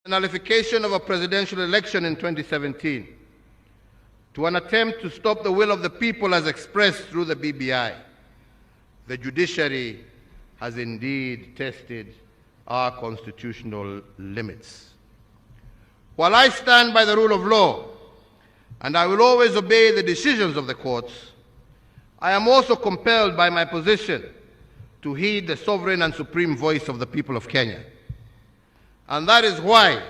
The nullification of a presidential election in 2017 to an attempt to stop the will of the people as expressed through the BBI. The judiciary has indeed tested our constitutional limits. While I stand by the rule of law, and I will always obey the decisions of the courts, I am also compelled by my position to heed the sovereign and supreme voice of the people of Kenya. And that is why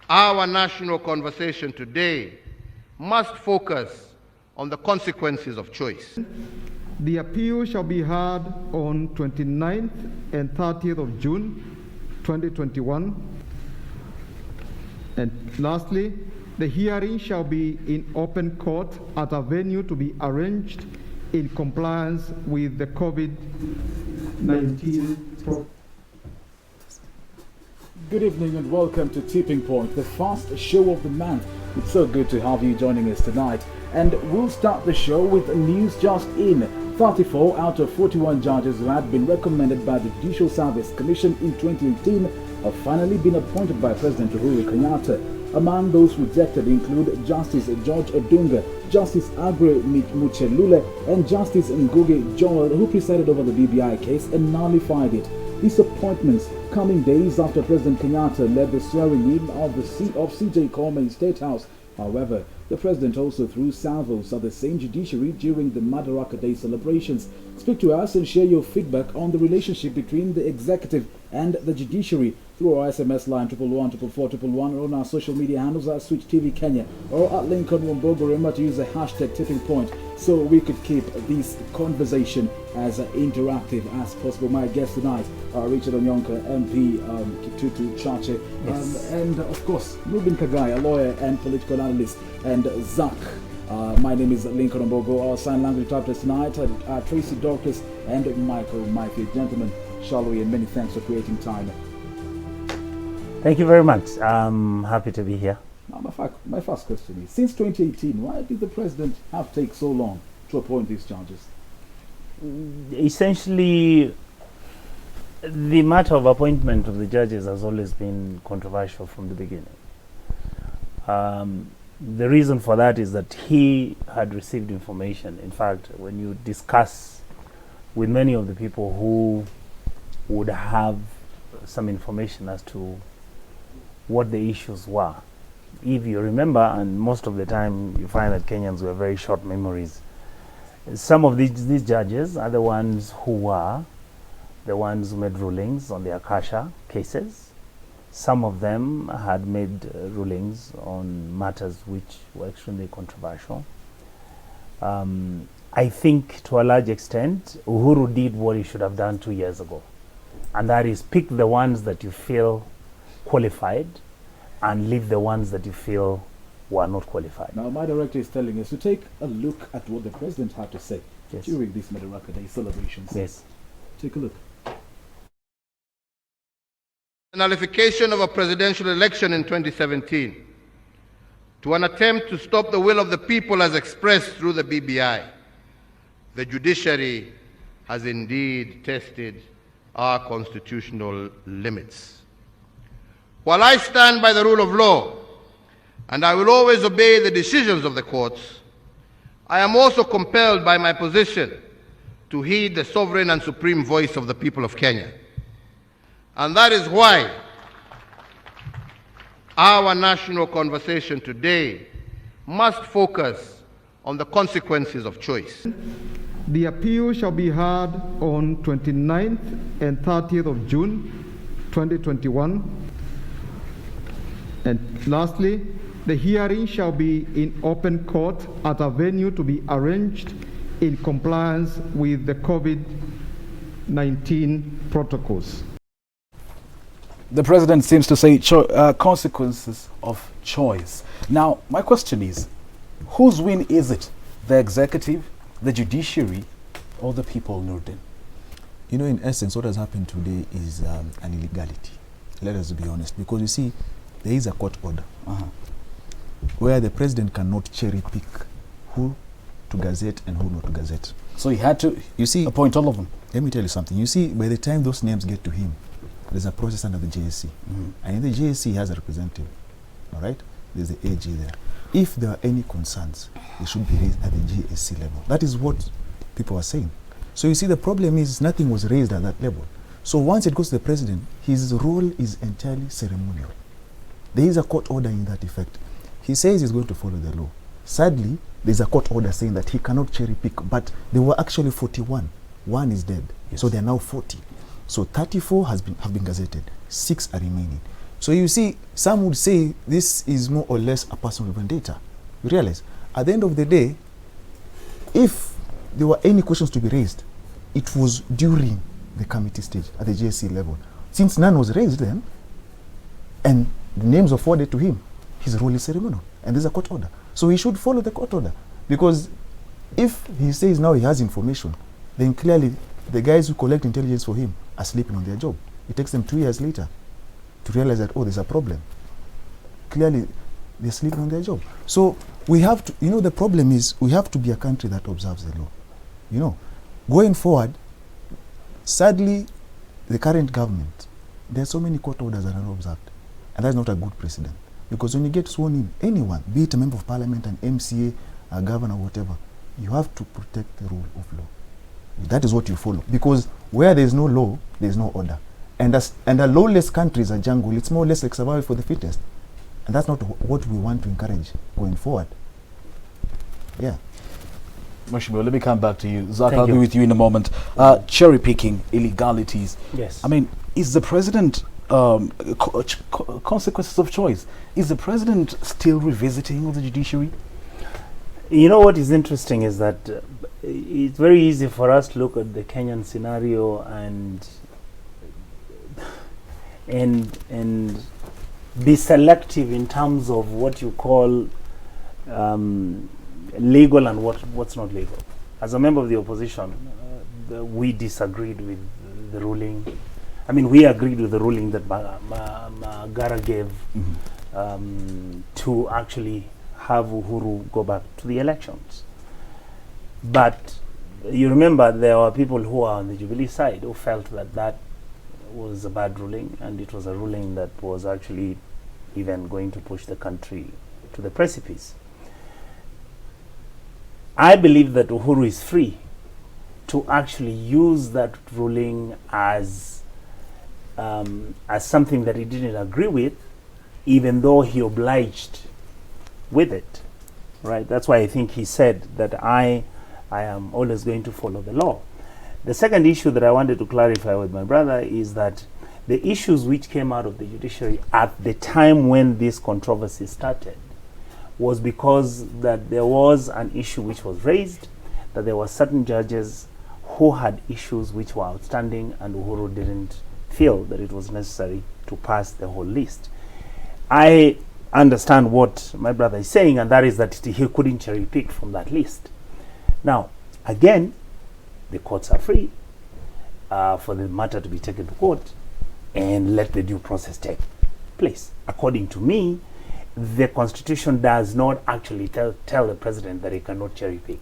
our national conversation today must focus on the consequences of choice. The appeal shall be heard on 29th and 30th of June 2021. And lastly, the hearing shall be in open court at a venue to be arranged in compliance with the COVID-19 protocol. Good evening and welcome to Tipping Point, the first show of the month. It's so good to have you joining us tonight. And we'll start the show with news just in. 34 out of 41 judges who had been recommended by the Judicial Service Commission in 2018 have finally been appointed by President Uhuru Kenyatta. Among those rejected include Justice George Odunga, Justice Agre Muchelule, and Justice Ngugi Joel, who presided over the BBI case and nullified it. These appointments coming days after President Kenyatta led the swearing-in of CJ Coleman State House. However, the president also threw salvos at the same judiciary during the Madaraka Day celebrations. Speak to us and share your feedback on the relationship between the executive and the judiciary through our SMS line 111 or on our social media handles at Switch TV Kenya or at Lincoln Wambogo. Remember to use the hashtag Tipping Point so we could keep this conversation as interactive as possible. My guests tonight are Richard Onyonka, MP, Kitutu Chache, and of course Ruben Kagai, a lawyer and political analyst, and Zach. My name is Lincoln Wambogo. Our sign language interpreters tonight are Tracy Dorcas and Michael Mayfield. Gentlemen, shall we, and many thanks for creating time. Thank you very much. I'm happy to be here. Now, my first question is, since 2018, why did the president have to take so long to appoint these judges? Essentially, the matter of appointment of the judges has always been controversial from the beginning. The reason for that is that he had received information. In fact, when you discuss with many of the people who would have some information as to what the issues were, if you remember, and most of the time you find that Kenyans were very short memories, some of these judges are the ones who were the ones who made rulings on the Akasha cases. Some of them had made rulings on matters which were extremely controversial. I think to a large extent, Uhuru did what he should have done 2 years ago. And that is pick the ones that you feel qualified and leave the ones that you feel were not qualified. Now, my director is telling us to take a look at what the president had to say during these Madaraka Day celebrations. Yes. Take a look. The nullification of a presidential election in 2017 to an attempt to stop the will of the people as expressed through the BBI. The judiciary has indeed tested our constitutional limits. While I stand by the rule of law, and I will always obey the decisions of the courts, I am also compelled by my position to heed the sovereign and supreme voice of the people of Kenya. And that is why our national conversation today must focus on the consequences of choice. The appeal shall be heard on 29th and 30th of June 2021. And lastly, the hearing shall be in open court at a venue to be arranged in compliance with the COVID-19 protocols. The president seems to say consequences of choice. Now, my question is, whose win is it? The executive, the judiciary, or the people, Nurdin? You know, in essence, what has happened today is an illegality. Let us be honest. Because you see, there is a court order where the president cannot cherry pick who to gazette and who not to gazette. So he had to appoint all of them. Let me tell you something. You see, by the time those names get to him, there's a process under the JSC. And in the JSC, he has a representative. All right? There's the AG there. If there are any concerns, they should be raised at the JSC level. That is what people are saying. So you see, the problem is nothing was raised at that level. So once it goes to the president, his role is entirely ceremonial. There is a court order in that effect. He says he's going to follow the law. Sadly, there's a court order saying that he cannot cherry pick, but there were actually 41. One is dead. Yes. So there are now 40. So 34 have been gazetted. 6 are remaining. So you see, some would say this is more or less a personal vendetta. You realize, at the end of the day, if there were any questions to be raised, it was during the committee stage at the JSC level. Since none was raised then, and the names were forwarded to him, his role is ceremonial, and there's a court order. So he should follow the court order. Because if he says now he has information, then clearly the guys who collect intelligence for him are sleeping on their job. It takes them 2 years later to realize that, oh, there's a problem. Clearly, they're sleeping on their job. So we have to, the problem is we have to be a country that observes the law. Going forward, sadly, the current government, there are so many court orders that are not observed. And that's not a good precedent. Because when you get sworn in, anyone, be it a member of parliament, an MCA, a governor, whatever, you have to protect the rule of law. That is what you follow. Because where there is no law, there is no order. And a lawless country is a jungle. It's more or less like survival for the fittest. And that's not what we want to encourage going forward. Yeah. Mheshimiwa, let me come back to you. Zach, I'll be with you in a moment. Cherry picking, illegalities. Yes. I mean, is the president consequences of choice? Is the president still revisiting the judiciary? You know what is interesting is that it's very easy for us to look at the Kenyan scenario and be selective in terms of what you call legal and what's not legal. As a member of the opposition, we disagreed with the ruling. I mean, we agreed with the ruling that Magara gave to actually have Uhuru go back to the elections. But you remember there were people who are on the Jubilee side who felt that that was a bad ruling, and it was a ruling that was actually even going to push the country to the precipice. I believe that Uhuru is free to actually use that ruling as something that he didn't agree with, even though he obliged with it, right? That's why I think he said that I am always going to follow the law. The second issue that I wanted to clarify with my brother is that the issues which came out of the judiciary at the time when this controversy started was because that there was an issue which was raised, that there were certain judges who had issues which were outstanding, and Uhuru didn't feel that it was necessary to pass the whole list. I understand what my brother is saying, and that is that he couldn't cherry pick from that list. Now, again, the courts are free for the matter to be taken to court and let the due process take place. According to me, the Constitution does not actually tell the president that he cannot cherry pick.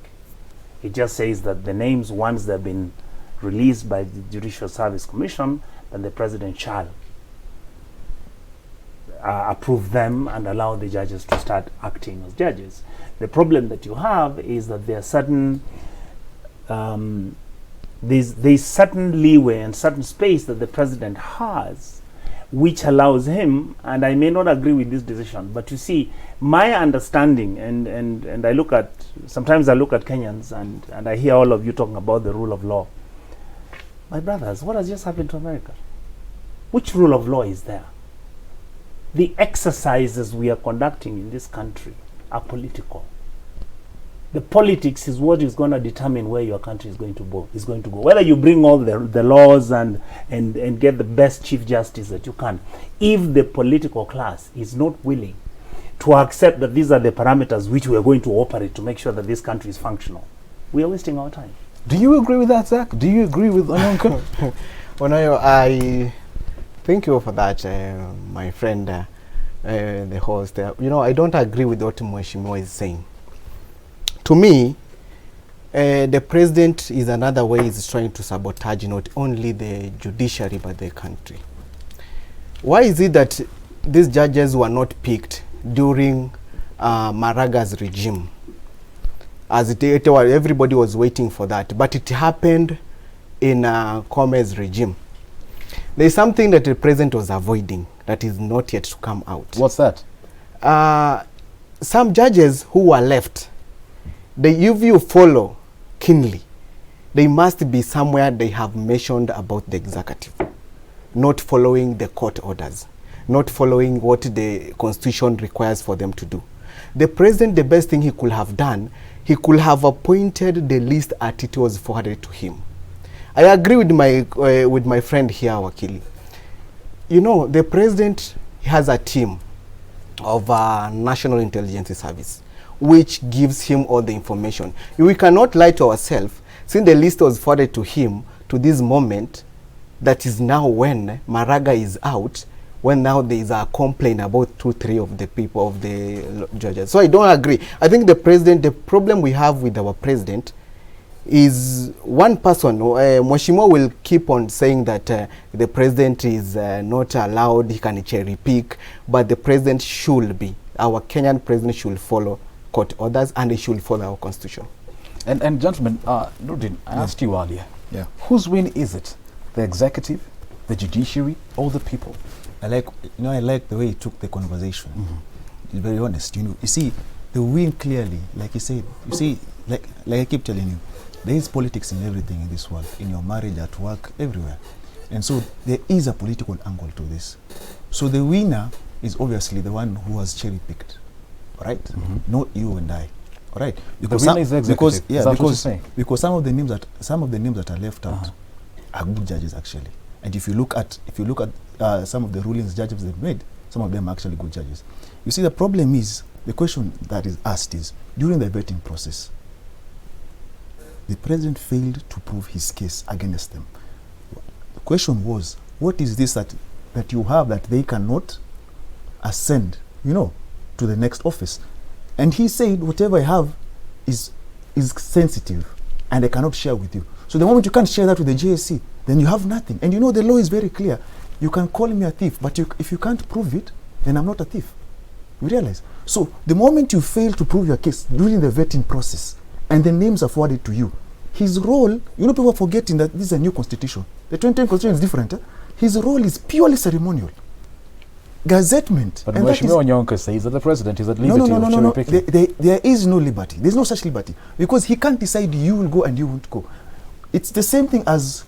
It just says that the names, once they've been released by the Judicial Service Commission, then the president shall approve them and allow the judges to start acting as judges. The problem that you have is that there are certain there's certain leeway and certain space that the president has, which allows him, and I may not agree with this decision, but you see, my understanding, and I look at, sometimes I look at Kenyans and I hear all of you talking about the rule of law. My brothers, what has just happened to America? Which rule of law is there? The exercises we are conducting in this country are political. The politics is what is going to determine where your country is going to go. Whether you bring all the laws and get the best chief justice that you can, if the political class is not willing to accept that these are the parameters which we are going to operate to make sure that this country is functional, we are wasting our time. Do you agree with that, Zach? Do you agree with Onyanko? Onayo, I thank you for that, my friend, the host. I don't agree with what Mheshimiwa is saying. To me, the president is another way is trying to sabotage not only the judiciary but the country. Why is it that these judges were not picked during Maraga's regime? As everybody was waiting for that, but it happened in Kome's regime. There is something that the president was avoiding that is not yet to come out. What's that? Some judges who were left, if you follow keenly, they must be somewhere they have mentioned about the executive, not following the court orders, not following what the constitution requires for them to do. The president, the best thing he could have done, he could have appointed the list as it was forwarded to him. I agree with my friend here, Wakili. You know, the president has a team of National Intelligence Service, which gives him all the information. We cannot lie to ourselves. Since the list was forwarded to him to this moment, that is now when Maraga is out, when now there is a complaint about 2-3 of the people, of the judges. So I don't agree. I think the president, the problem we have with our president is one person. Mweshimo will keep on saying that the president is not allowed, he can cherry pick, but the president should be, our Kenyan president should follow court orders and he should follow our constitution. And gentlemen, Nurdin, I asked you earlier, whose win is it? The executive, the judiciary, or the people? I like the way he took the conversation. He's very honest. You see, the win clearly, like he said, you see, like I keep telling you, there is politics in everything in this world, in your marriage, at work, everywhere. And so there is a political angle to this. So the winner is obviously the one who was cherry-picked, right? Not you and I, all right? Because the winner is the executive. Because some of the names that are left out are good judges actually. And if you look at some of the rulings judges have made, some of them are actually good judges. You see, the problem is, the question that is asked is, during the vetting process, the president failed to prove his case against them. The question was, what is this that you have that they cannot ascend, to the next office? And he said, whatever I have is sensitive and I cannot share with you. So the moment you can't share that with the JSC, then you have nothing. And the law is very clear. You can call me a thief, but if you can't prove it, then I'm not a thief. You realize? So the moment you fail to prove your case during the vetting process, and the names are forwarded to you, his role, people are forgetting that this is a new constitution. The 2010 constitution is different. His role is purely ceremonial. Gazettement. But Mheshimiwa Nyonka says that the president is at liberty of cherry picking. There is no liberty. There's no such liberty. Because he can't decide you will go and you won't go. It's the same thing as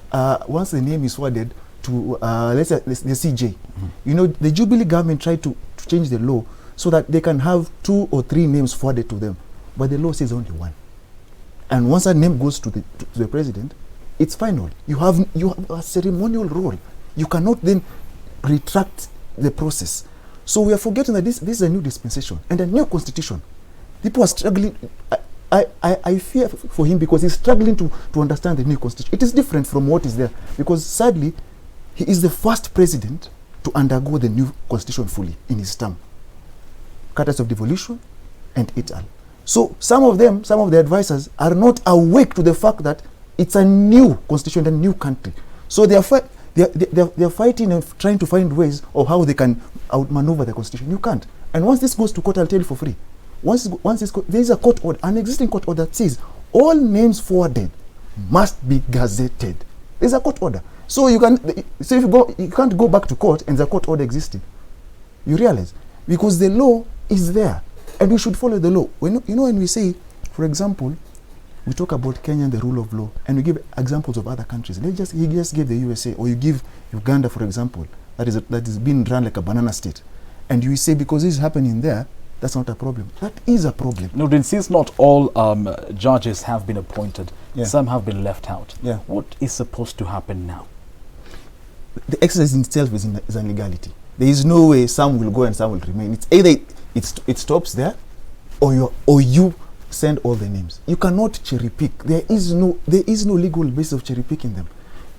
once the name is forwarded to, let's say, the CJ. The Jubilee government tried to change the law so that they can have 2 or 3 names forwarded to them. But the law says only one. And once a name goes to the president, it's final. You have a ceremonial role. You cannot then retract the process. So we are forgetting that this is a new dispensation and a new constitution. People are struggling. I fear for him because he's struggling to understand the new constitution. It is different from what is there because sadly, he is the first president to undergo the new constitution fully in his term. Courtesy of devolution and et al. So some of the advisors are not awake to the fact that it's a new constitution and a new country. So they are fighting and trying to find ways of how they can outmaneuver the constitution. You can't. And once this goes to court, I'll tell you for free. There is a court order, an existing court order that says all names forwarded must be gazetted. There's a court order. So you can't go back to court and the court order existing. You realize? Because the law is there. And we should follow the law. When we say, for example, we talk about Kenya and the rule of law, and we give examples of other countries. He just gave the USA, or you give Uganda, for example, that is being run like a banana state. And you say, because this is happening there, that's not a problem. That is a problem. No, then since not all judges have been appointed, some have been left out. What is supposed to happen now? The exercise in itself is an illegality. There is no way some will go and some will remain. It's either it stops there, or you send all the names. You cannot cherry pick. There is no legal basis of cherry picking them.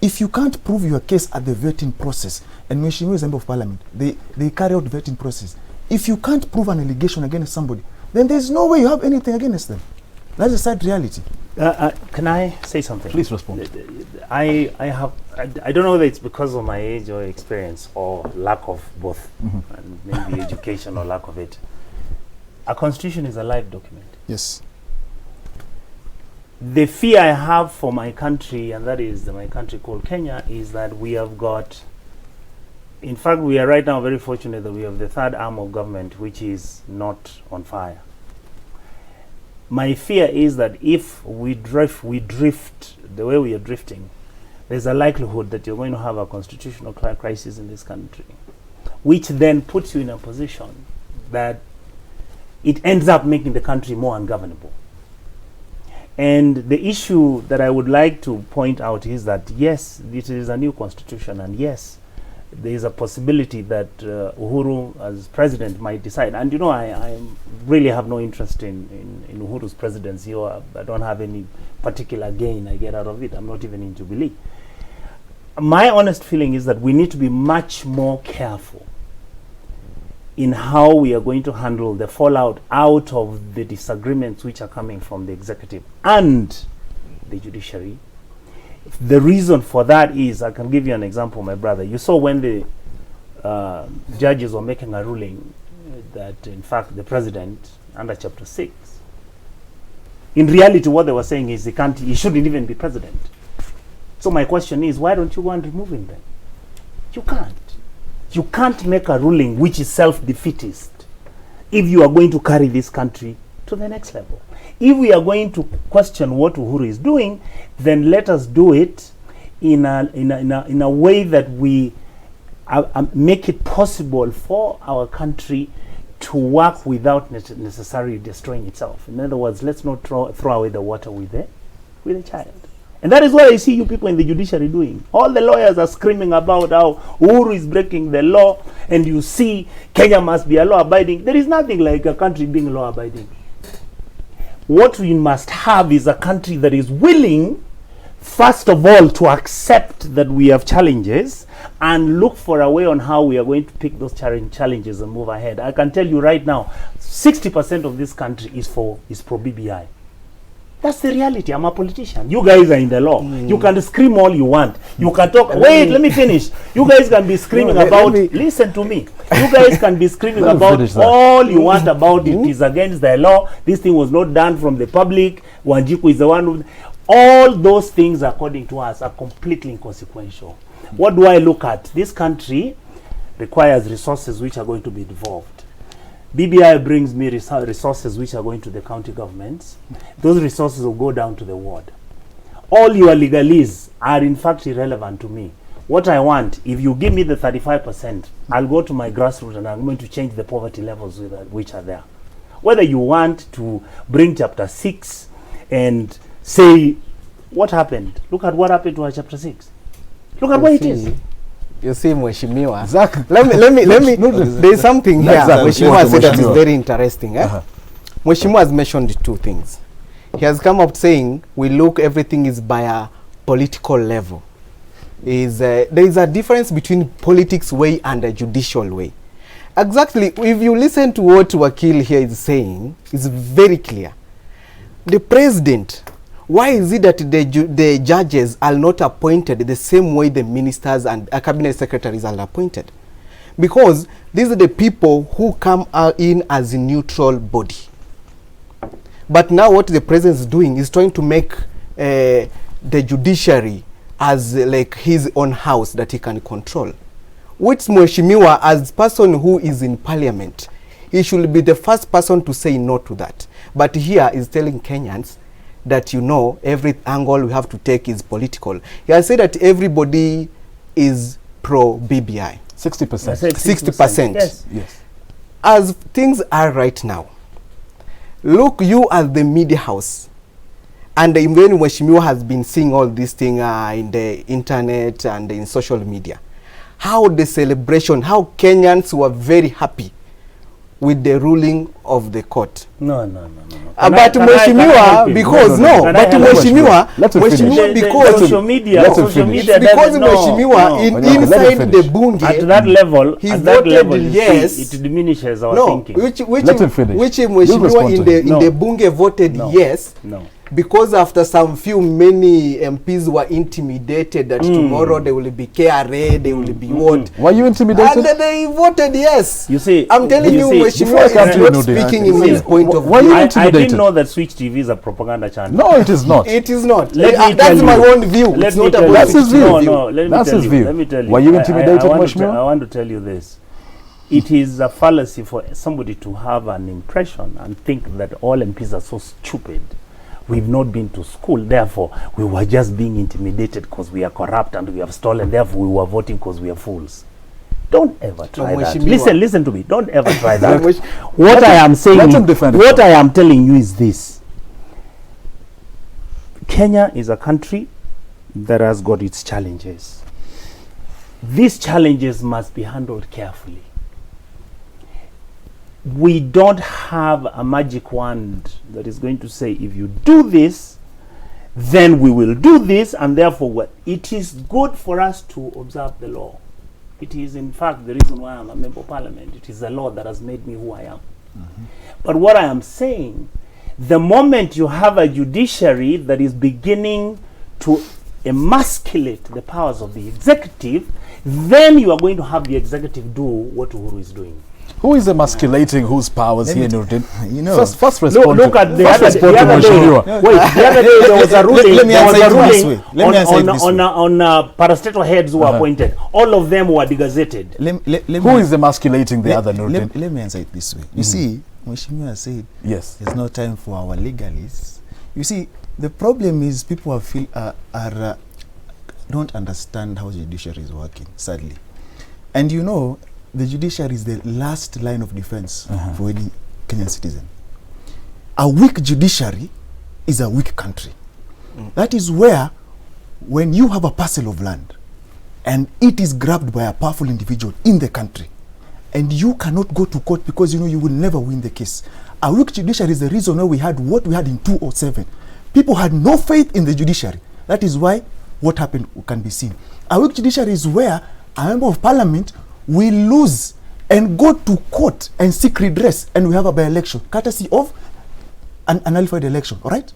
If you can't prove your case at the vetting process, and Mheshimiwa is member of parliament, they carry out the vetting process. If you can't prove an allegation against somebody, then there's no way you have anything against them. That's a sad reality. Can I say something? Please respond. I don't know whether it's because of my age or experience or lack of both, and maybe education or lack of it. A constitution is a live document. Yes. The fear I have for my country, and that is my country called Kenya, is that we have got, in fact, we are right now very fortunate that we have the third arm of government which is not on fire. My fear is that if we drift the way we are drifting, there's a likelihood that you're going to have a constitutional crisis in this country, which then puts you in a position that it ends up making the country more ungovernable. And the issue that I would like to point out is that, yes, it is a new constitution, and yes, there is a possibility that Uhuru as president might decide. And you know, I really have no interest in Uhuru's presidency, or I don't have any particular gain I get out of it. I'm not even in Jubilee. My honest feeling is that we need to be much more careful in how we are going to handle the fallout out of the disagreements which are coming from the executive and the judiciary. The reason for that is, I can give you an example, my brother. You saw when the judges were making a ruling that, in fact, the president, under Chapter 6, in reality, what they were saying is he shouldn't even be president. So my question is, why don't you go and remove him then? You can't. You can't make a ruling which is self-defeatist if you are going to carry this country to the next level. If we are going to question what Uhuru is doing, then let us do it in a way that we make it possible for our country to work without necessarily destroying itself. In other words, let's not throw away the water with the child. And that is what I see you people in the judiciary doing. All the lawyers are screaming about how Uhuru is breaking the law, and you see Kenya must be a law-abiding. There is nothing like a country being law-abiding. What we must have is a country that is willing, first of all, to accept that we have challenges and look for a way on how we are going to pick those challenges and move ahead. I can tell you right now, 60% of this country is pro-BBI. That's the reality. I'm a politician. You guys are in the law. You can scream all you want. You can talk. Wait, let me finish. You guys can be screaming about. Listen to me. You guys can be screaming about all you want about it is against the law. This thing was not done from the public. Wanjiku is the one who. All those things, according to us, are completely inconsequential. What do I look at? This country requires resources which are going to be devolved. BBI brings me resources which are going to the county governments. Those resources will go down to the ward. All your legalese are in fact irrelevant to me. What I want, if you give me the 35%, I'll go to my grassroots and I'm going to change the poverty levels which are there. Whether you want to bring Chapter 6 and say, what happened? Look at what happened to our Chapter 6. Look at where it is. You see, Mheshimiwa. Exactly. Let me. There's something here. Exactly. Mheshimiwa said that is very interesting. Mheshimiwa has mentioned two things. He has come up saying everything is by a political level. There is a difference between politics way and a judicial way. Exactly. If you listen to what Wakil here is saying, it's very clear. The president. Why is it that the judges are not appointed the same way the ministers and cabinet secretaries are appointed? Because these are the people who come in as a neutral body. But now what the president is doing is trying to make the judiciary as like his own house that he can control. Which Mheshimiwa, as person who is in parliament, he should be the first person to say no to that. But here is telling Kenyans that, you know, every angle we have to take is political. He has said that everybody is pro-BBI. 60%. 60%. Yes. As things are right now, look, you as the media house, and when Mheshimiwa has been seeing all these things in the internet and in social media, how the celebration, how Kenyans were very happy with the ruling of the court. No. But Mheshimiwa, because Mheshimiwa, because social media, because Mheshimiwa inside the bunge at that level, he voted yes. It diminishes our thinking. Which Mheshimiwa in the bunge voted yes. No. because after some few many MPs were intimidated that tomorrow they will be KRA, they will be what? Were you intimidated? And they voted yes. You see, I'm telling you, Mheshimiwa is not speaking in his point of Were view. you I intimidated? didn't know that Switch TV is a propaganda channel. No, it is not. It is not. Let me That's tell my you. own view. Let It's me not tell about you. That's his view. No, let me That's tell his you. view. Let me tell you. Were you intimidated, I Mheshimiwa? want to tell you this. It is a fallacy for somebody to have an impression and think that all MPs are so stupid. We've not been to school, therefore we were just being intimidated because we are corrupt and we have stolen, therefore we were voting because we are fools. Don't ever try that. Listen to me. Don't ever try that. What I am saying, what I am telling you is this. Kenya is a country that has got its challenges. These challenges must be handled carefully. We don't have a magic wand that is going to say, if you do this, then we will do this, and therefore what? It is good for us to observe the law. It is, in fact, the reason why I'm a member of parliament. It is the law that has made me who I am. But what I am saying, the moment you have a judiciary that is beginning to emasculate the powers of the executive, then you are going to have the executive do what Uhuru is doing. Who is emasculating whose powers here, Nurdin? You know, First respond. Look at the other day. The other day there was a ruling. Let me There was answer a it this ruling way. Let me answer it this way. on parastatal heads who were appointed. All of them were degazetted. Who is emasculating the other, Nurdin? Let me answer it this way. You see, Mheshimiwa said, Yes. there's no time for our legalists. You see, the problem is people don't understand how the judiciary is working, sadly. And you know, the judiciary is the last line of defense for any Kenyan citizen. A weak judiciary is a weak country. That is where, when you have a parcel of land and it is grabbed by a powerful individual in the country, and you cannot go to court because you know you will never win the case. A weak judiciary is the reason why we had what we had in 2007. People had no faith in the judiciary. That is why what happened can be seen. A weak judiciary is where a member of parliament will lose and go to court and seek redress, and we have a by-election, courtesy of an nullified election, all right?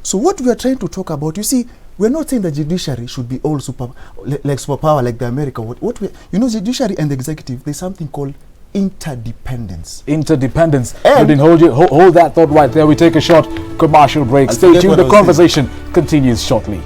So what we are trying to talk about, you see, we're not saying the judiciary should be all superpower like the America. What we, you know, judiciary and the executive, there's something called interdependence. Interdependence. Nurdin, hold that thought right there. We take a short commercial break. Stay tuned. The conversation continues shortly.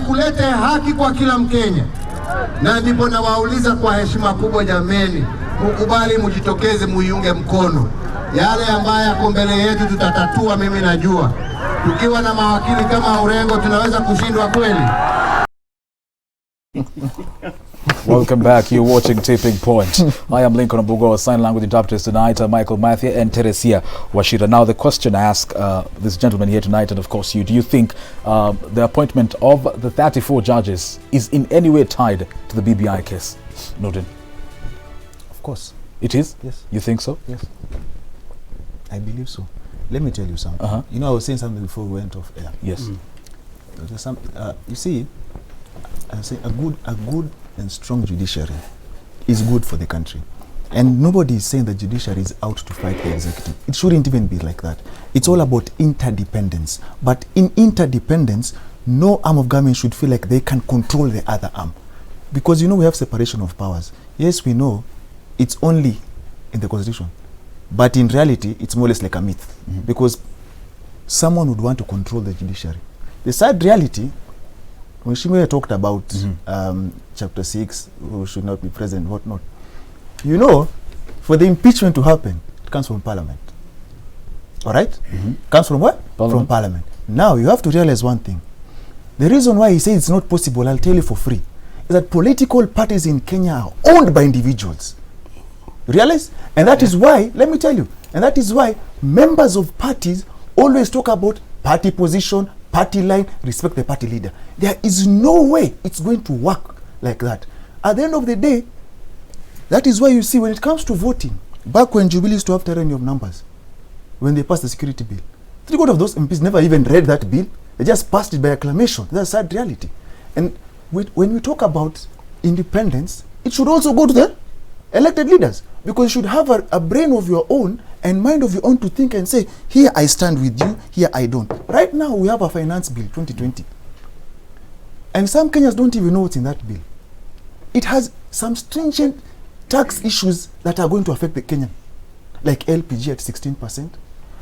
Kulete haki kwa kila Mkenya, na ndipo nawauliza kwa heshima kubwa, jameni, mukubali, mujitokeze, muiunge mkono. Yale ambayo yako mbele yetu tutatatua, mimi najua. Tukiwa na mawakili kama Urengo tunaweza kushindwa kweli? Welcome back. You're watching Tipping Point. I am Lincoln Obugo, sign language interpreters tonight, Michael Mathia and Teresia Washira. Now the question I ask this gentleman here tonight, and of course you, do you think the appointment of the 34 judges is in any way tied to the BBI case? Nurdin? Of course. It is? Yes. You think so? Yes. I believe so. Let me tell you something. You know, I was saying something before we went off air. Yes. There's some, you see, I say a good and strong judiciary is good for the country. And nobody is saying the judiciary is out to fight the executive. It shouldn't even be like that. It's all about interdependence. But in interdependence, no arm of government should feel like they can control the other arm. Because, you know, we have separation of powers. Yes, we know it's only in the Constitution. But in reality, it's more or less like a myth, because someone would want to control the judiciary. The sad reality, when Shimwe talked about chapter 6, who should not be present, whatnot, you know, for the impeachment to happen, it comes from Parliament. All right? Comes from what? From Parliament. Now, you have to realize one thing. The reason why he says it's not possible, I'll tell you for free, is that political parties in Kenya are owned by individuals. Realize? And that is why, let me tell you, and that is why members of parties always talk about party position, party line, respect the party leader. There is no way it's going to work like that. At the end of the day, that is why you see when it comes to voting, back when Jubilee used to have tyranny of numbers, when they passed the security bill, 3/4 of those MPs never even read that bill. They just passed it by acclamation. That's a sad reality. And when we talk about independence, it should also go to the elected leaders, because you should have a brain of your own and mind of your own to think and say, here I stand with you, here I don't. Right now we have a finance bill 2020, and some Kenyans don't even know what's in that bill. It has some stringent tax issues that are going to affect the Kenyan, like LPG at 16%.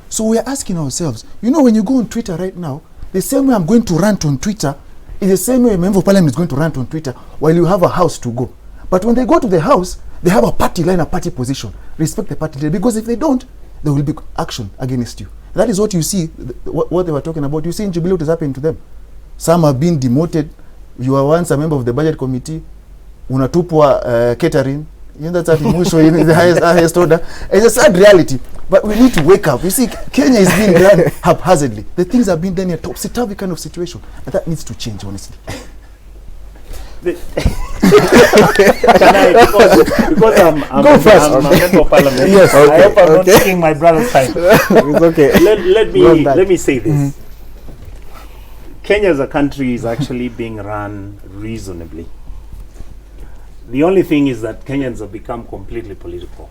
So we are asking ourselves, you know, when you go on Twitter right now, the same way I'm going to rant on Twitter is the same way a member of parliament is going to rant on Twitter while you have a house to go. But when they go to the house, they have a party line, a party position. Respect the party leader, because if they don't, there will be action against you. That is what you see, what they were talking about. You see in Jubilee what is happening to them. Some have been demoted. You were once a member of the budget committee. Unatupwa catering. You know, that's in the highest order. It's a sad reality. But we need to wake up. You see, Kenya is being run haphazardly. The things are being done in a topsy-turvy kind of situation. And that needs to change, honestly. Can I, because I'm a member of parliament, yes, okay, I hope I'm not taking my brother's time. It's okay. Let me say this. Kenya as a country is actually being run reasonably. The only thing is that Kenyans have become completely political.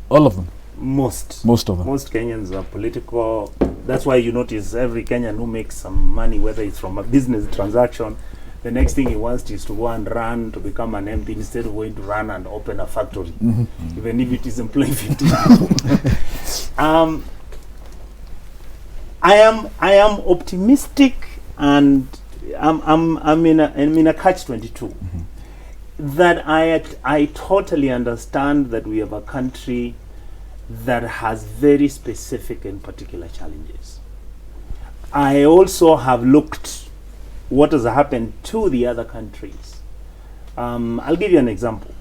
All of them? Most of them. Most Kenyans are political. That's why you notice every Kenyan who makes some money, whether it's from a business transaction, the next thing he wants is to go and run to become an MP instead of going to run and open a factory, even if it is employing 50 people. I am optimistic, and I'm in a catch-22. That I totally understand that we have a country that has very specific and particular challenges. I also have looked what has happened to the other countries. I'll give you an example.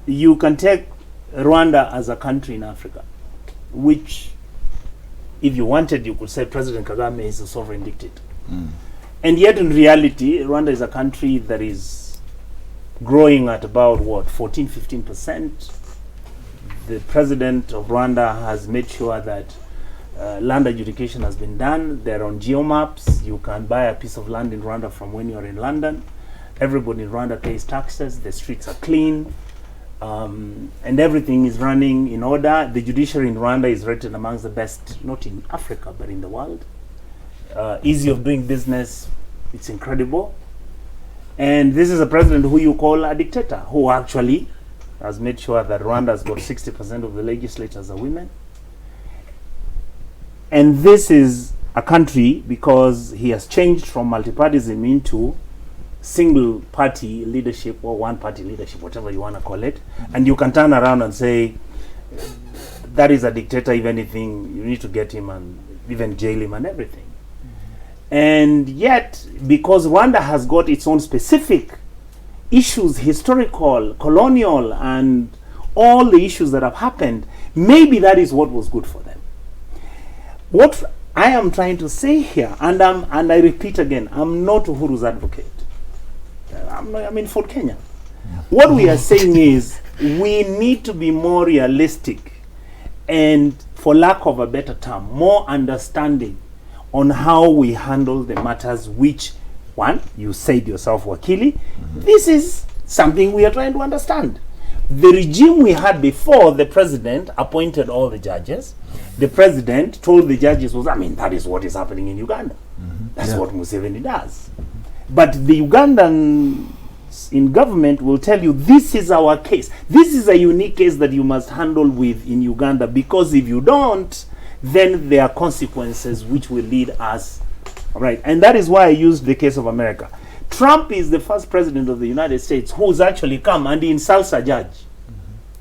You can take Rwanda as a country in Africa, which, if you wanted, you could say President Kagame is a sovereign dictator. And yet, in reality, Rwanda is a country that is growing at about, 14-15%. The president of Rwanda has made sure that land adjudication has been done. They're on geomaps. You can buy a piece of land in Rwanda from when you're in London. Everybody in Rwanda pays taxes. The streets are clean. And everything is running in order. The judiciary in Rwanda is rated amongst the best, not in Africa, but in the world. Easy of doing business. It's incredible. And this is a president who you call a dictator, who actually has made sure that Rwanda has got 60% of the legislators are women. And this is a country because he has changed from multipartyism into single party leadership, or one party leadership, whatever you want to call it. And you can turn around and say, that is a dictator. If anything, you need to get him and even jail him and everything. And yet, because Rwanda has got its own specific issues, historical, colonial, and all the issues that have happened, maybe that is what was good for them. What I am trying to say here, and I repeat again, I'm not Uhuru's advocate. I'm in for Kenya. What we are saying is we need to be more realistic and, for lack of a better term, more understanding on how we handle the matters which, one, you said yourself, Wakili, this is something we are trying to understand. The regime we had before, the president appointed all the judges. The president told the judges, that is what is happening in Uganda. That's what Museveni does. But the Ugandan in government will tell you, this is our case. This is a unique case that you must handle with in Uganda, because if you don't, then there are consequences which will lead us. Right? And that is why I used the case of America. Trump is the first president of the United States who's actually come and he insults a judge.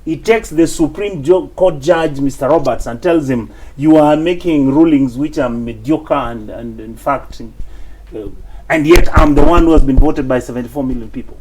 He takes the Supreme Court judge, Mr. Roberts, and tells him, you are making rulings which are mediocre and in fact, and yet I'm the one who has been voted by 74 million people.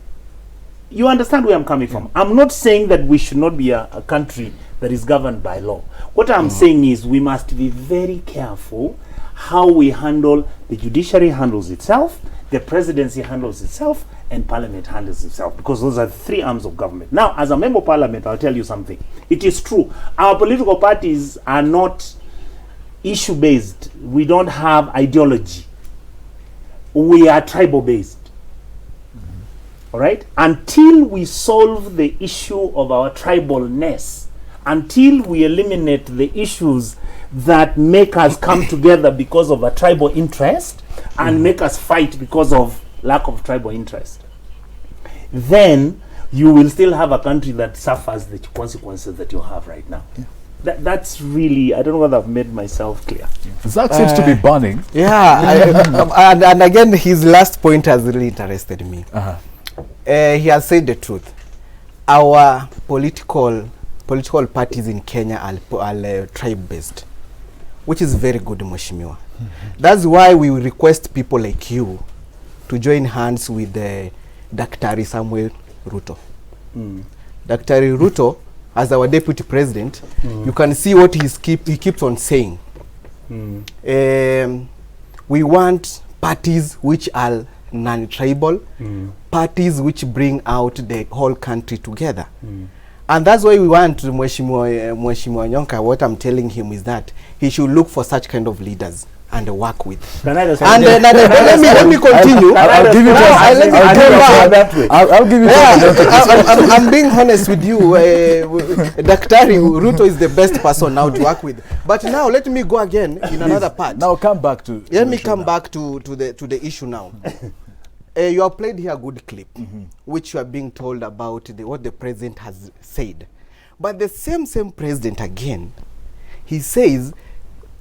You understand where I'm coming from? I'm not saying that we should not be a country that is governed by law. What I'm saying is we must be very careful how we handle. The judiciary handles itself, the presidency handles itself, and parliament handles itself, because those are the three arms of government. Now, as a member of parliament, I'll tell you something. It is true. Our political parties are not issue-based. We don't have ideology. We are tribal-based. All right? Until we solve the issue of our tribalness, until we eliminate the issues that make us come together because of a tribal interest and make us fight because of lack of tribal interest, then you will still have a country that suffers the consequences that you have right now. That's really, I don't know whether I've made myself clear. Zach seems to be burning. Yeah, and again, his last point has really interested me. He has said the truth. Our political parties in Kenya are tribe-based, which is very good, Mheshimiwa. That's why we request people like you to join hands with Dr. Samuel Ruto. Dr. Ruto, as our deputy president, you can see what he keeps on saying. We want parties which are non-tribal, parties which bring out the whole country together. And that's why we want Mheshimiwa Nyonka. What I'm telling him is that he should look for such kind of leaders and work with. Let me continue. I'll give you I'll give you I'm being honest with you. Dr. Ruto is the best person now to work with. But now let me go again in another part. Now come back to let me come back to the issue now. You have played here a good clip, which you are being told about what the president has said. But the same president again, he says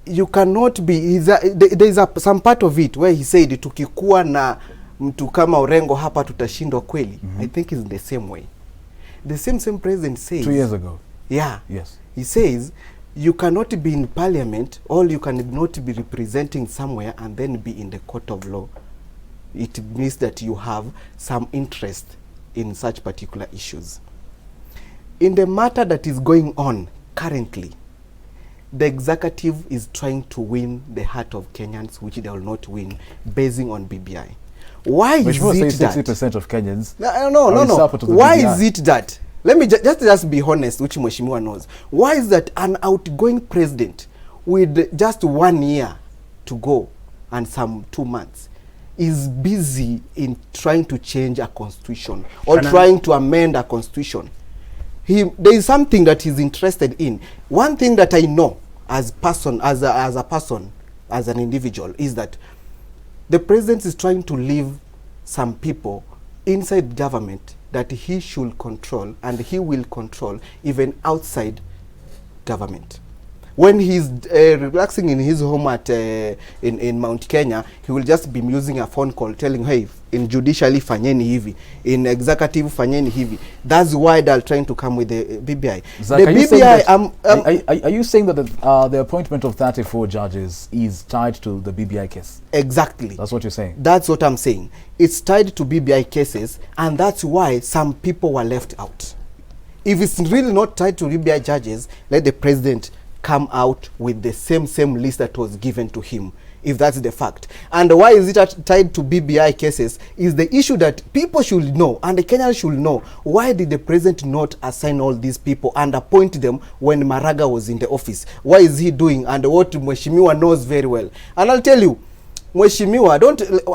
you cannot be. There is some part of it where he said tukikuwa na mtu kama Orengo hapa tutashindwa kweli. I think it's the same way. The same president says 2 years ago. Yeah. Yes. He says you cannot be in parliament, or you cannot be representing somewhere and then be in the court of law. It means that you have some interest in such particular issues. In the matter that is going on currently, the executive is trying to win the heart of Kenyans, which they will not win, basing on BBI. Why is it that 60% of Kenyans? No. Why is it that? Let me just be honest, which Mheshimiwa knows. Why is that an outgoing president with just 1 year to go and some 2 months is busy in trying to change a constitution or trying to amend a constitution? There is something that he's interested in. One thing that I know as an individual, is that the president is trying to leave some people inside government that he should control, and he will control even outside government. When he's relaxing in his home at in Mount Kenya, he will just be using a phone call telling, hey, in judicially fanyeni hivi, in executive fanyeni hivi. That's why they're trying to come with the BBI. Zach, the BBI, are you saying that the appointment of 34 judges is tied to the BBI case? Exactly. That's what you're saying? That's what I'm saying. It's tied to BBI cases, and that's why some people were left out. If it's really not tied to BBI judges, let the president come out with the same list that was given to him, if that's the fact. And why is it tied to BBI cases is the issue that people should know, and the Kenyans should know. Why did the president not assign all these people and appoint them when Maraga was in the office? Why is he doing? And what Mheshimiwa knows very well. And I'll tell you, Mheshimiwa,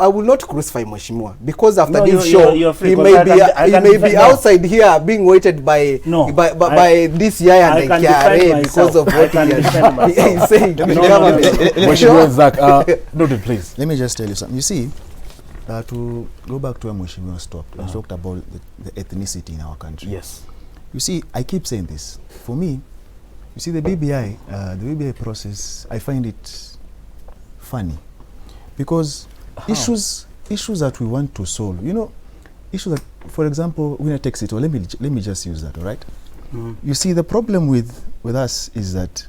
I will not crucify Mheshimiwa, because after this show, he may be outside here being waited by this year and the KRA because of what he's saying. Mheshimiwa Zach, please. Let me just tell you something. You see, To go back to where Mheshimiwa stopped, I talked about the ethnicity in our country. Yes. You see, I keep saying this. For me, you see, the BBI process, I find it funny because issues that we want to solve, you know, issues that, for example, when I take it, or let me just use that, all right? You see, the problem with us is that,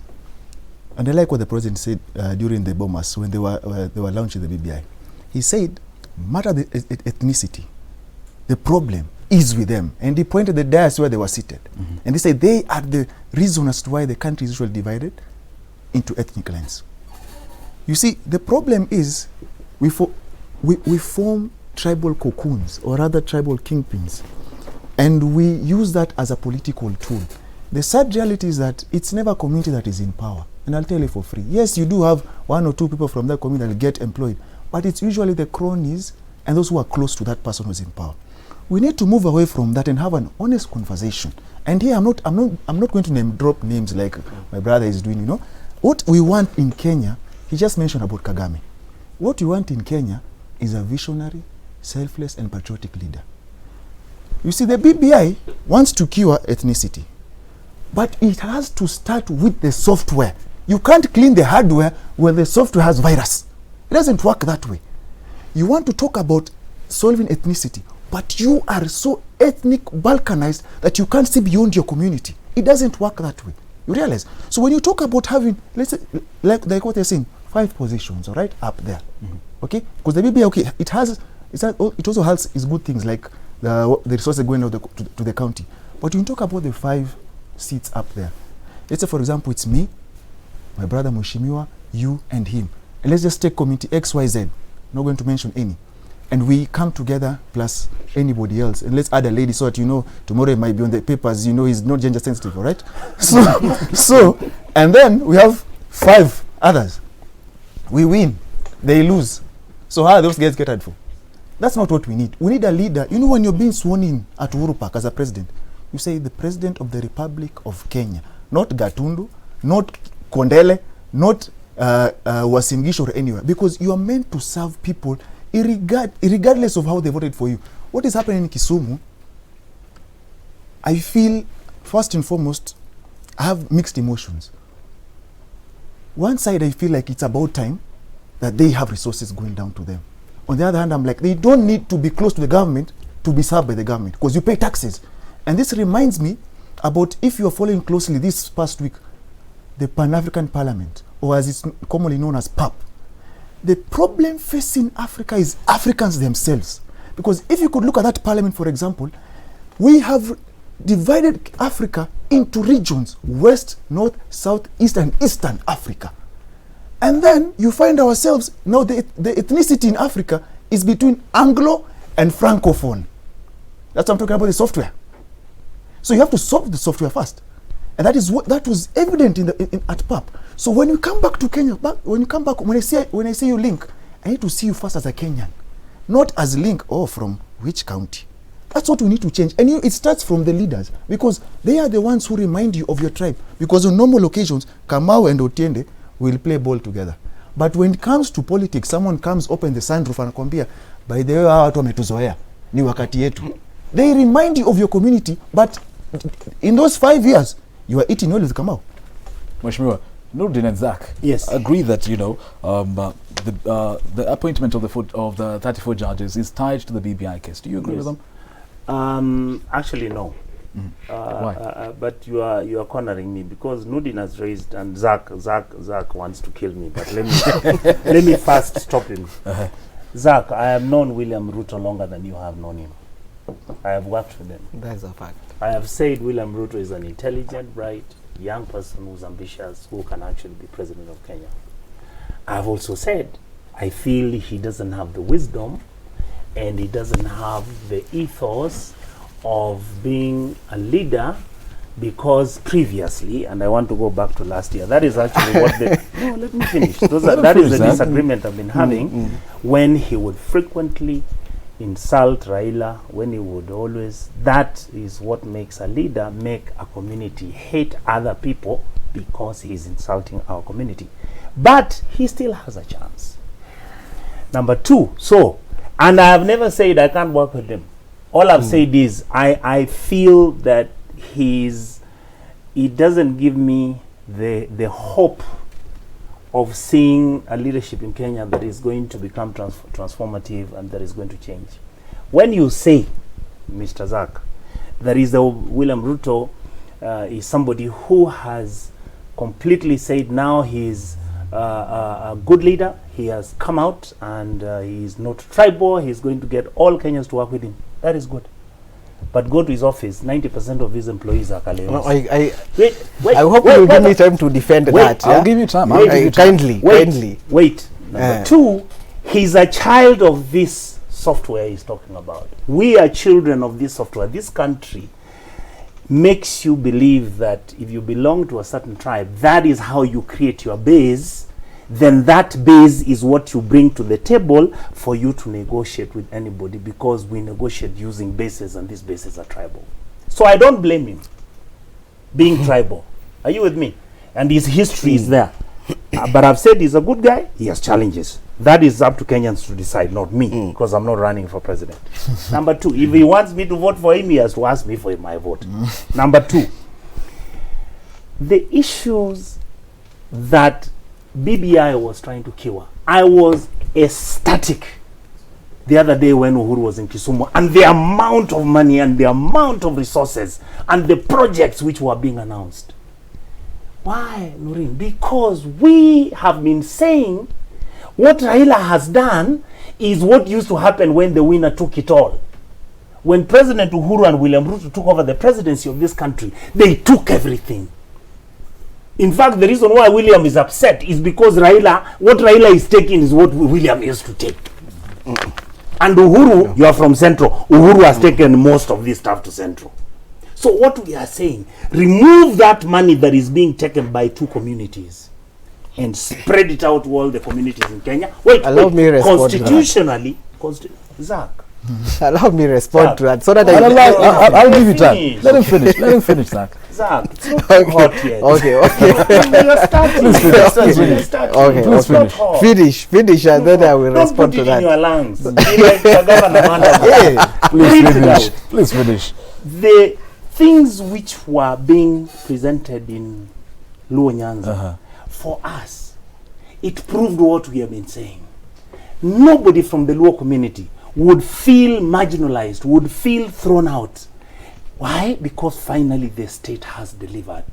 and I like what the president said during the bombers when they were launching the BBI. He said, matter the ethnicity, the problem is with them, and he pointed the dais where they were seated, and they said they are the reason as to why the country is usually divided into ethnic lines. You see, the problem is we form tribal cocoons, or rather tribal kingpins, and we use that as a political tool. The sad reality is that it's never a community that is in power, and I'll tell you for free. Yes, you do have one or two people from that community that will get employed, but it's usually the cronies and those who are close to that person who's in power. We need to move away from that and have an honest conversation. And here I'm not going to name drop names like my brother is doing, you know. What we want in Kenya, he just mentioned about Kagame. What we want in Kenya is a visionary, selfless and patriotic leader. You see, the BBI wants to cure ethnicity, but it has to start with the software. You can't clean the hardware where the software has virus. It doesn't work that way. You want to talk about solving ethnicity, but you are so ethnic balkanized that you can't see beyond your community. It doesn't work that way. You realize? So when you talk about having, let's say, like what they're saying, 5 positions, all right, up there, okay? Because the BBI, okay, it also has its good things like the resources going out to the county. But when you talk about the 5 seats up there, let's say, for example, it's me, my brother Mheshimiwa, you, and him. And let's just take committee XYZ, not going to mention any. And we come together plus anybody else. And let's add a lady so that, you know, tomorrow it might be on the papers, you know, he's not gender sensitive, all right? So, and then we have 5 others. We win, they lose. So how those guys get ad for? That's not what we need. We need a leader. You know, when you're being sworn in at Uhuru Park as a president, you say the President of the Republic of Kenya, not Gatundu, not Kondele, not Wasingisho or anywhere, because you are meant to serve people regardless of how they voted for you. What is happening in Kisumu, I feel, first and foremost, I have mixed emotions. One side, I feel like it's about time that they have resources going down to them. On the other hand, I'm like, they don't need to be close to the government to be served by the government, because you pay taxes. And this reminds me about, if you are following closely this past week, the Pan-African Parliament, or as it's commonly known as PAP. The problem facing Africa is Africans themselves. Because if you could look at that parliament, for example, we have divided Africa into regions: West, North, South, East, and Eastern Africa. And then you find ourselves, now the ethnicity in Africa is between Anglo and Francophone. That's what I'm talking about, the software. So you have to solve the software first. And that is what that was evident at PAP. So when you come back to Kenya, when I say you link, I need to see you first as a Kenyan, not as link, from which county. That's what we need to change. And it starts from the leaders, because they are the ones who remind you of your tribe. Because on normal occasions, Kamau and Otiende will play ball together. But when it comes to politics, someone comes, open the sunroof and anakuambia, by the way, watu wametuzoea, ni wakati yetu. They remind you of your community, but in those 5 years, you are eating all with Kamau. Mheshimiwa, Nurdin and Zach, yes, agree that, you know, the appointment of the 34 judges is tied to the BBI case. Do you agree with them? Actually, no. Why? But you are cornering me, because Nurdin has raised, and Zach wants to kill me. But let me first stop him. Zach, I have known William Ruto longer than you have known him. I have worked with him. That's a fact. I have said William Ruto is an intelligent, bright, young person who's ambitious, who can actually be president of Kenya. I have also said I feel he doesn't have the wisdom and he doesn't have the ethos of being a leader, because previously, and I want to go back to last year, that is actually what the... No, let me finish. That is the disagreement I've been having, when he would frequently insult Raila, when he would always... That is what makes a leader make a community hate other people, because he's insulting our community. But he still has a chance. Number 2, so And I have never said I can't work with him. All I've said is I feel that he doesn't give me the hope of seeing a leadership in Kenya that is going to become transformative and that is going to change. When you say, Mr. Zak, there is a William Ruto is somebody who has completely said now he's a good leader, he has come out and he's not tribal, he's going to get all Kenyans to work with him. That is good. But go to his office, 90% of his employees are Kaleos. No, I hope you give me time to defend that. I'll give you time. Kindly. Wait. Number two, he's a child of this software he's talking about. We are children of this software. This country makes you believe that if you belong to a certain tribe, that is how you create your base. Then that base is what you bring to the table for you to negotiate with anybody, because we negotiate using bases and these bases are tribal. So I don't blame him being tribal. Are you with me? And his history is there. But I've said he's a good guy. He has challenges. That is up to Kenyans to decide, not me, because I'm not running for president. Number two, if he wants me to vote for him, he has to ask me for my vote. Number two, the issues that BBI was trying to cure. I was ecstatic the other day when Uhuru was in Kisumu, and the amount of money and the amount of resources and the projects which were being announced. Why, Nurin? Because we have been saying what Raila has done is what used to happen when the winner took it all. When President Uhuru and William Ruto took over the presidency of this country, they took everything. In fact, the reason why William is upset is because what Raila is taking is what William used to take. And Uhuru, you are from Central. Uhuru has taken most of this stuff to Central. So what we are saying, remove that money that is being taken by two communities and spread it out to all the communities in Kenya. Allow me respond constitutionally, Zak. Allow me respond to that so that I'll give you time. Let him finish, Zak. Zak, it's not hot yet. Please finish and then I will respond to that. Don't put it in your lungs. Be like the governor. Please finish. The things which were being presented in Luo Nyanza, for us, it proved what we have been saying. Nobody from the Luo community would feel marginalized, would feel thrown out. Why? Because finally the state has delivered.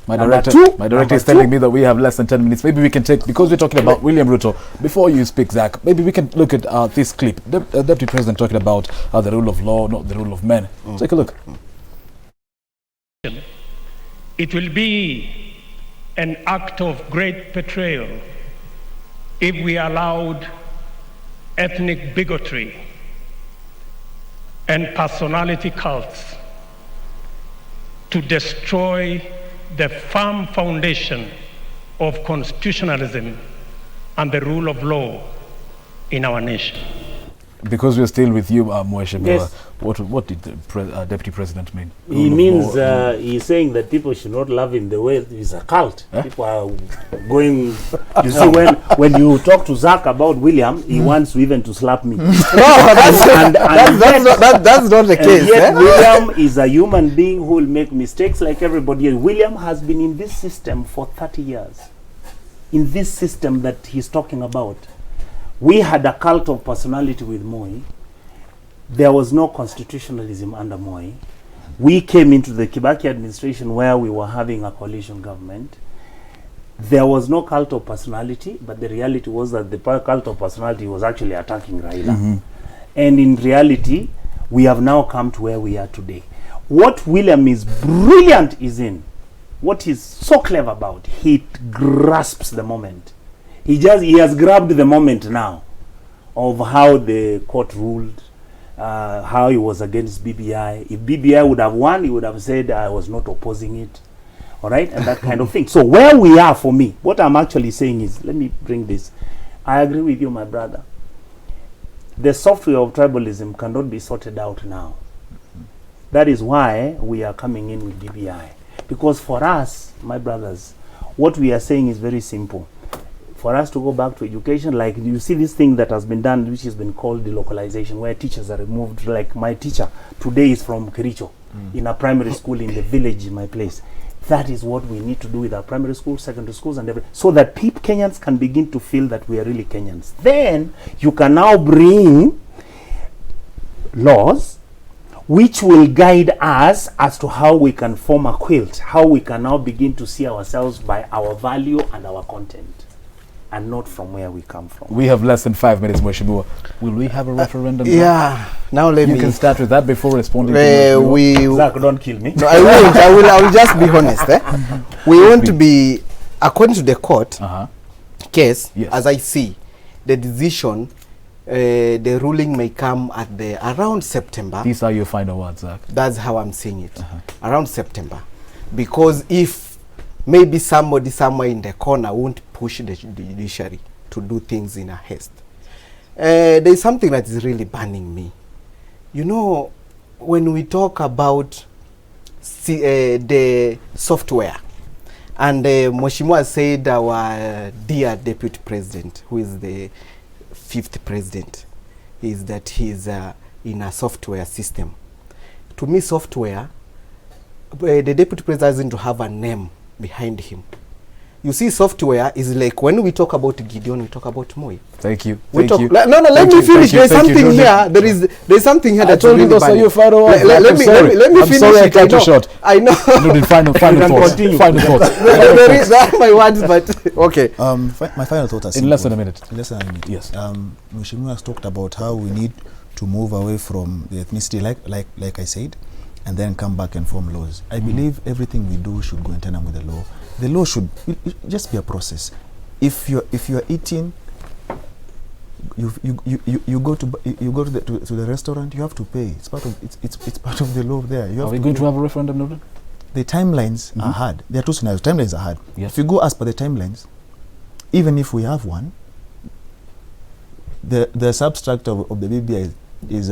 My director is telling me that we have less than 10 minutes. Maybe we can take, because we're talking about William Ruto, before you speak, Zak, maybe we can look at this clip. Deputy President talking about the rule of law, not the rule of men. Take a look. It will be an act of great betrayal if we allowed ethnic bigotry and personality cults to destroy the firm foundation of constitutionalism and the rule of law in our nation. Because we're still with you, Mweshimiwa, Yes. What did the Deputy President mean? He means he's saying that people should not love him the way he's a cult. People are going. You see, when you talk to Zak about William, he wants even to slap me. That's not the case. Yet William is a human being who will make mistakes like everybody else. William has been in this system for 30 years. In this system that he's talking about. We had a cult of personality with Moi. There was no constitutionalism under Moi. We came into the Kibaki administration where we were having a coalition government. There was no cult of personality, but the reality was that the cult of personality was actually attacking Raila. And in reality, we have now come to where we are today. What William is brilliant is in, what he's so clever about, he grasps the moment. He has grabbed the moment now of how the court ruled, how he was against BBI. If BBI would have won, he would have said I was not opposing it. All right, and that kind of thing. So where we are, for me, what I'm actually saying is, let me bring this. I agree with you, my brother. The software of tribalism cannot be sorted out now. That is why we are coming in with BBI. Because for us, my brothers, what we are saying is very simple. for us to go back to education. Like you see this thing that has been done, which has been called delocalization, where teachers are removed. Like my teacher today is from Kericho, in a primary school in the village in my place. That is what we need to do with our primary schools, secondary schools, and everything, so that Kenyans can begin to feel that we are really Kenyans. Then you can now bring laws which will guide us as to how we can form a quilt, how we can now begin to see ourselves by our value and our content, and not from where we come from. We have less than 5 minutes, Mheshimiwa. Will we have a referendum? Yeah. Now let me. You can start with that before responding to Zach, don't kill me. No, I won't. I will just be honest. We want to be, according to the court case, Yes. as I see, the decision, the ruling may come at around September. These are your final words, Zach. That's how I'm seeing it. Around September. Because if maybe somebody somewhere in the corner won't push the judiciary to do things in a haste. There's something that is really burning me. You know, when we talk about the software, and Mheshimiwa said our dear deputy president, who is the 5th president, is that he's in a software system. To me, software, the deputy president doesn't have a name behind him. You see, software is like when we talk about Gideon, we talk let me finish. There's something here. There's something here that told you those are your final words. Let me finish. Sorry, I cut you short. I know. Final thoughts. Final thoughts. There are my words, but okay. My final thought is in less than a minute. Yes. Mheshimiwa has talked about how we need to move away from the ethnicity, like I said, and then come back and form laws. I believe everything we do should go in tandem with the law. The law should just be a process. If you're eating, you go to the restaurant, you have to pay. It's part of the law there. Are we going to have a referendum, Nolan? The timelines are hard. There are two scenarios. Timelines are hard. Yes. If you go as per the timelines, even if we have one, the subtract of the BBI is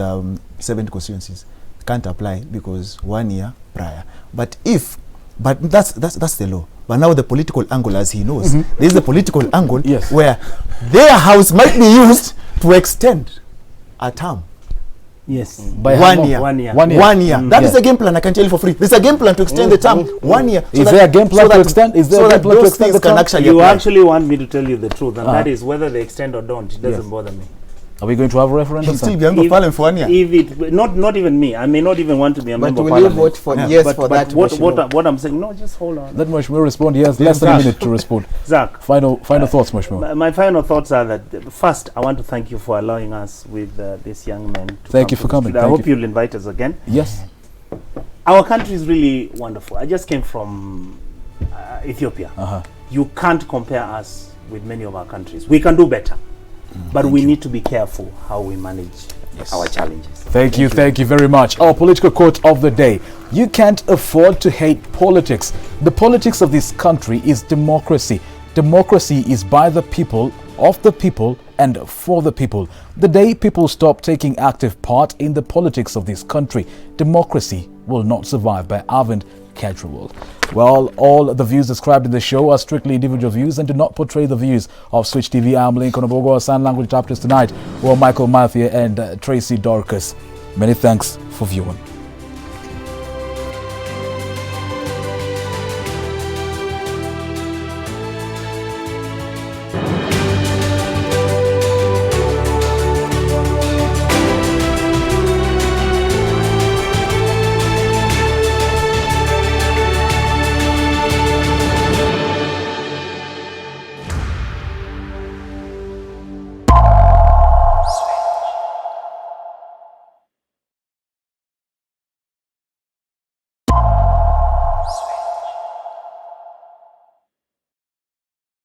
70 constituencies. Can't apply because 1 year prior. But that's the law. But now the political angle, as he knows, there is a political angle where their house might be used to extend a term. Yes. By 1 year. 1 year. 1 year. That is a game plan. I can tell you for free. There's a game plan to extend the term 1 year. Is there a game plan to extend? Is there a game plan to extend the term? You actually want me to tell you the truth, and that is whether they extend or don't. It doesn't bother me. Are we going to have a referendum? Still be member of parliament for 1 year. If it not even me, I may not even want to be a member of parliament. But will you vote for yes for that? What I'm saying, no, just hold on. Let Mheshimiwa respond. He has less than a minute to respond. Zach, final thoughts, Mheshimiwa. My final thoughts are that first, I want to thank you for allowing us with this young man. Thank you for coming. I hope you'll invite us again. Yes. Our country is really wonderful. I just came from Ethiopia. You can't compare us with many of our countries. We can do better. But we need to be careful how we manage our challenges. Thank you very much. Our political quote of the day: you can't afford to hate politics. The politics of this country is democracy. Democracy is by the people, of the people, and for the people. The day people stop taking active part in the politics of this country, democracy will not survive. By Arvind Kejriwal. Well, all the views described in the show are strictly individual views and do not portray the views of Switch TV. I'm Lincoln Obogo. Our sign language interpreters tonight were Michael Matthew and Tracy Dorcas. Many thanks for viewing.